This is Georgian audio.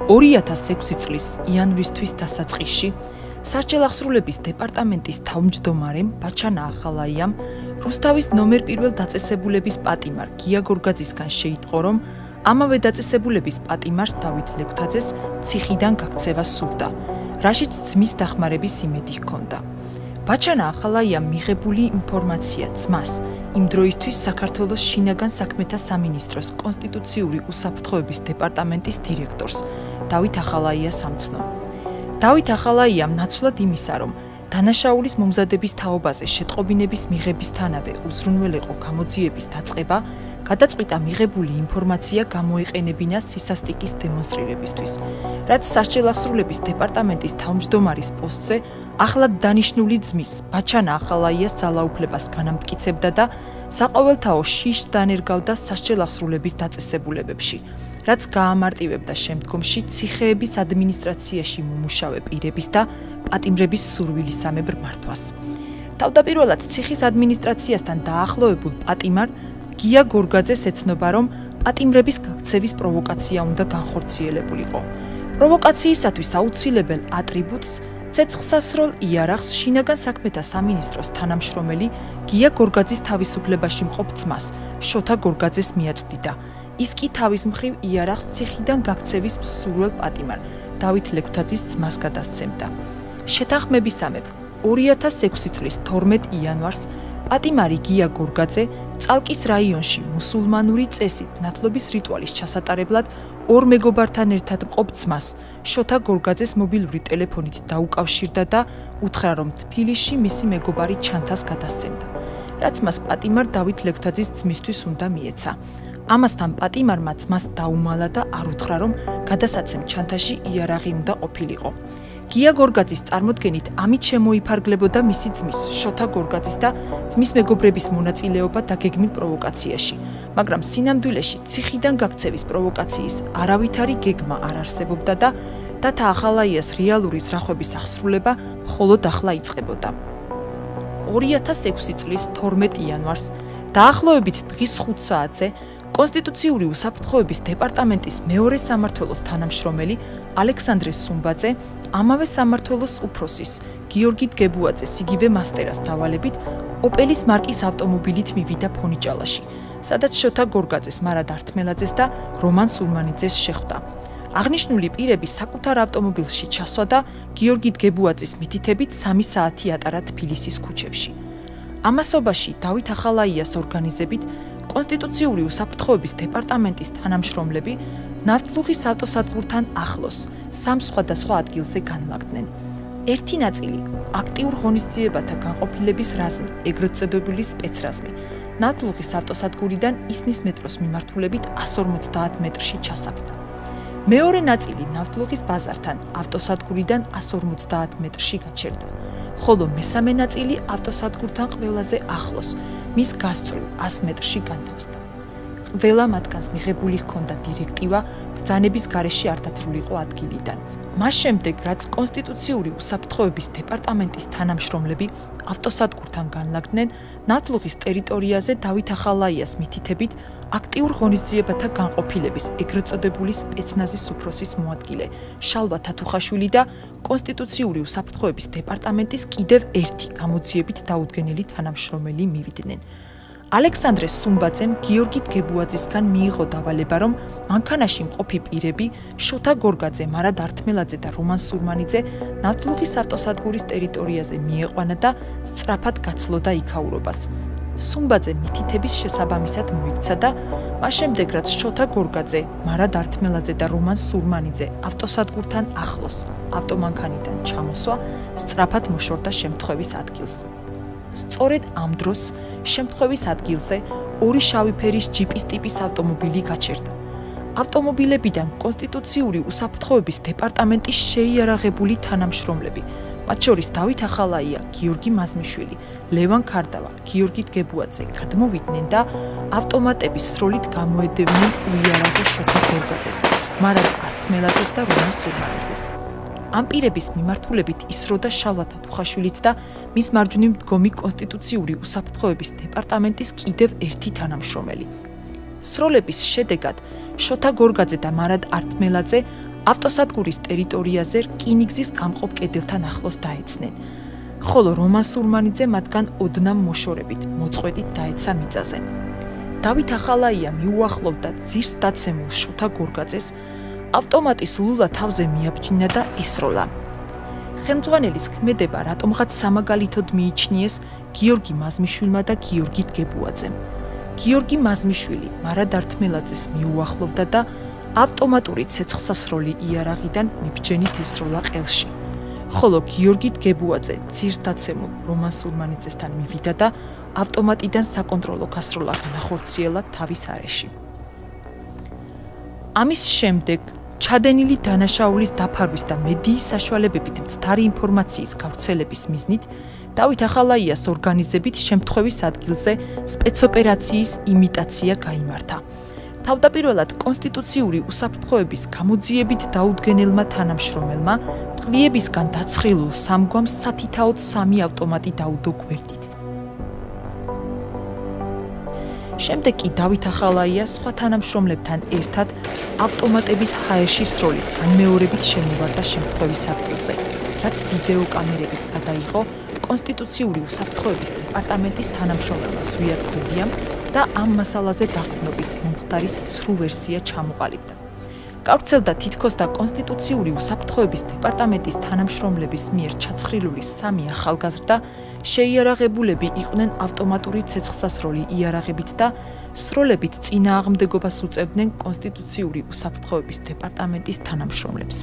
2006 წლის იანვრისთვის დასაწყისში სასჯელ-აღსრულების დეპარტამენტის თავმჯდომარემ ბაჩანა ახალაიამ რუსთავის ნომერ პირველ დაწესებულების პატიმარ გია გორგაძისგან შეიტყო, რომ ამავე დაწესებულების პატიმარს დავით ლეკვთაძეს ციხიდან გაქცევა სურდა, რაშიც ძმის დახმარების იმედი ჰქონდა. ბაჩანა ახალაიამ მიღებული ინფორმაცია ძმას იმ დროისთვის საქართველოს შინაგან საქმეთა სამინისტროს კონსტიტუციური უსაფრთხოების დეპარტამენტის დირექტორს დავით ახალაიას ამცნო. დავით ახალაიამ ნაცვლად იმისა, რომ დანაშაულის მომზადების თაობაზე შეტყობინების მიღებისთანავე უზრუნველეყო გამოძიების დაწყება, გადაწყვიტა მიღებული ინფორმაცია გამოეყენებინა სისასტიკის დემონსტრირებისთვის, რაც სასჯელ-აღსრულების დეპარტამენტის თავმჯდომარის პოსტზე ახლად დანიშნული ძმის ბაჩანა ახალაიას ძალაუფლებას განამტკიცებდა და საყოველთაო შიშს დანერგავდა სასჯელ-აღსრულების დაწესებულებებში, რაც გაამარტივებდა შემდგომში ციხეების ადმინისტრაციაში მომუშავე პირების და პატიმრების სურვილისამებრ მართვას. თავდაპირველად ციხის ადმინისტრაციასთან დაახლოებულ პატიმარ გია გორგაძეს ეცნობა, რომ პატიმრების გაქცევის პროვოკაცია უნდა განხორციელებულიყო. პროვოკაციისათვის აუცილებელ ატრიბუტს ცეცხლსასროლ იარაღს შინაგან საქმეთა სამინისტროს თანამშრომელი გია გორგაძის თავისუფლებაში მყოფ ძმას შოთა გორგაძეს მიაწვდიდა. ის კი თავის მხრივ იარაღს ციხიდან გაქცევის მსურველ პატიმარ დავით ლეკვთაძის ძმას გადასცემდა. შეთანხმებისამებრ 2006 წლის 12 იანვარს პატიმარი გია გორგაძე წალკის რაიონში მუსულმანური წესით ნათლობის რიტუალის ჩასატარებლად ორ მეგობართან ერთად მყოფ ძმას შოთა გორგაძეს მობილური ტელეფონით დაუკავშირდა და უთხრა, რომ თბილისში მისი მეგობარი ჩანთას გადასცემდა, რაც მას პატიმარ დავით ლეკვთაძის ძმისთვის უნდა მიეცა. ამასთან პატიმარმა ძმას დაუმალა და არ უთხრა, რომ გადასაცემ ჩანთაში იარაღი უნდა ყოფილიყო. გია გორგაძის წარმოდგენით ამით შემოიფარგლებოდა მისი ძმის შოთა გორგაძის და ძმის მეგობრების მონაწილეობა დაგეგმილ პროვოკაციაში, მაგრამ სინამდვილეში ციხიდან გაქცევის პროვოკაციის არავითარი გეგმა არ არსებობდა და დათა ახალაიას რეალური ზრახვების აღსრულება მხოლოდ ახლა იწყებოდა. 2006 წლის 12 იანვარს დაახლოებით დღის 5 საათზე კონსტიტუციური უსაფრთხოების დეპარტამენტის მეორე სამმართველოს თანამშრომელი ალექსანდრე სუმბაძე ამავე სამმართველოს უფროსის გიორგი დგებუაძეს იგივე მასტერას დავალებით ოპელის მარკის ავტომობილით მივიდა ფონიჭალაში, სადაც შოთა გორგაძეს, მარად ართმელაძეს და რომან სულმანიძეს შეხვდა. აღნიშნული პირები საკუთარ ავტომობილში ჩასვა და გიორგი დგებუაძის მითითებით 3 საათი ატარა თბილისის ქუჩებში. ამასობაში დავით ახალაიას ორგანიზებით კონსტიტუციური უსაფრთხოების დეპარტამენტის თანამშრომლები ნავთლუღის ავტოსადგურთან ახლოს 3 სხვადასხვა ადგილზე განლაგდნენ. ერთი ნაწილი აქტიურ ღონისძიებათა განყოფილების რაზმი, ეგრეთ წოდებული სპეცრაზმი, ნავთლუღის ავტოსადგურიდან ისნის მეტროს მიმართულებით 150 მეტრში ჩასაფრდა. მეორე ნაწილი ნავთლუღის ბაზართან ავტოსადგურიდან 150 მეტრში გაჩერდა, ხოლო მესამე ნაწილი ავტოსადგურთან ყველაზე ახლოს, მის გასწვრივ 100 მეტრში განთავსდა. ყველა მათგანს მიღებული ჰქონდა დირექტივა ბრძანების გარეშე არ დაცრულიყო ადგილიდან. მას შემდეგ, რაც კონსტიტუციური უსაფრთხოების დეპარტამენტის თანამშრომლები ავტოსადგურთან განლაგდნენ, ნავთლუღის ტერიტორიაზე დავით ახალაიას მითითებით აქტიურ ღონისძიებათა განყოფილების ეგრეთ წოდებული სპეცნაზის უფროსის მოადგილე შალვა თათუხაშვილი და კონსტიტუციური უსაფრთხოების დეპარტამენტის კიდევ ერთი გამოძიებით დაუდგენელი თანამშრომელი მივიდნენ. ალექსანდრე სუმბაძემ გიორგი დგებუაძისგან მიიღო დავალება, რომ მანქანაში მყოფი პირები შოთა გორგაძე, მარად ართმელაძე და რომან სულმანიძე ნავთლუღის ავტოსადგურის ტერიტორიაზე მიეყვანა და სწრაფად გაცლოდა იქაურობას. სუმბაძე მითითების შესაბამისად მოიქცა და მას შემდეგ, რაც შოთა გორგაძე, მარად ართმელაძე და რომან სულმანიძე ავტოსადგურთან ახლოს ავტომანქანიდან ჩამოსვა, სწრაფად მოშორდა შემთხვევის ადგილს. სწორედ ამ დროს შემთხვევის ადგილზე ორი შავი ფერის ჯიპის ტიპის ავტომობილი გაჩერდა. ავტომობილებიდან კონსტიტუციური უსაფრთხოების დეპარტამენტის შეიარაღებული თანამშრომლები, მათ შორის დავით ახალაია, გიორგი მაზმიშვილი, ლევან ქარდავა, გიორგი დგებუაძე გადმოვიდნენ და ავტომატების სროლით გამოედევნენ უიარაღო შოთა გორგაძეს, მარად ართმელაძეს და რომან სულმანიძეს. ამ პირების მიმართულებით ისროდა შალვა თათუხაშვილიც და მის მარჯვნივ მდგომი კონსტიტუციური უსაფრთხოების დეპარტამენტის კიდევ ერთი თანამშრომელი. სროლების შედეგად შოთა გორგაძე და მარად ართმელაძე ავტოსადგურის ტერიტორიაზე რკინიგზის გამყოფ კედელთან ახლოს დაეცნენ, ხოლო რომან სურმანიძე მათგან ოდნავ მოშორებით, მოწყვეტით დაეცა მიწაზე. დავით ახალაია მიუახლოვდა ძირს დაცემულ შოთა გორგაძეს, ავტომატის ლულა თავზე მიაბჯინა და ესროლა. ხელმძღვანელის ქმედება რატომღაც სამაგალითოდ მიიჩნიეს გიორგი მაზმიშვილმა და გიორგი დგებუაძემ. გიორგი მაზმიშვილი მარად ართმელაძეს მიუახლოვდა და ავტომატური ცეცხლსასროლი იარაღიდან მიბჯენით ესროლა ყელში. ხოლო გიორგი დგებუაძე ძირს დაცემულ რომან სურმანიძესთან მივიდა და ავტომატიდან საკონტროლო გასროლა განახორციელა თავის არეში. ამის შემდეგ ჩადენილი დანაშაულის დაფარვის და მედიის საშუალებებით მცდარი ინფორმაციის გავრცელების მიზნით დავით ახალაიას ორგანიზებით შემთხვევის ადგილზე სპეცოპერაციის იმიტაცია გაიმართა. თავდაპირველად კონსტიტუციური უსაფრთხოების გამოძიებით დაუდგენელმა თანამშრომელმა ტყვიებისგან დაცხილულ სამგვამს სათითაოდ 3 ავტომატი დაუდო გვერდით. შემდეგ კი დავით ახალაია სხვა თანამშრომლებთან ერთად ავტომატების ჰაერში სროლით განმეორებით შემოვარდა შემთხვევის ადგილზე, რაც ვიდეო კამერებით გადაიღო კონსტიტუციური უსაფრთხოების დეპარტამენტის თანამშრომელმა ზვიად გოგიამ და ამ მასალაზე დაყრდნობით მომხდარის ცრუ ვერსია ჩამოყალიბდა. გავრცელდა თითქოს და კონსტიტუციური უსაფრთხოების დეპარტამენტის თანამშრომლების მიერ ჩაცხრილული 3 ახალგაზრდა შეიარაღებულები იყვნენ ავტომატური ცეცხლსასროლი იარაღებით და სროლებით წინააღმდეგობას უწევდნენ კონსტიტუციური უსაფრთხოების დეპარტამენტის თანამშრომლებს.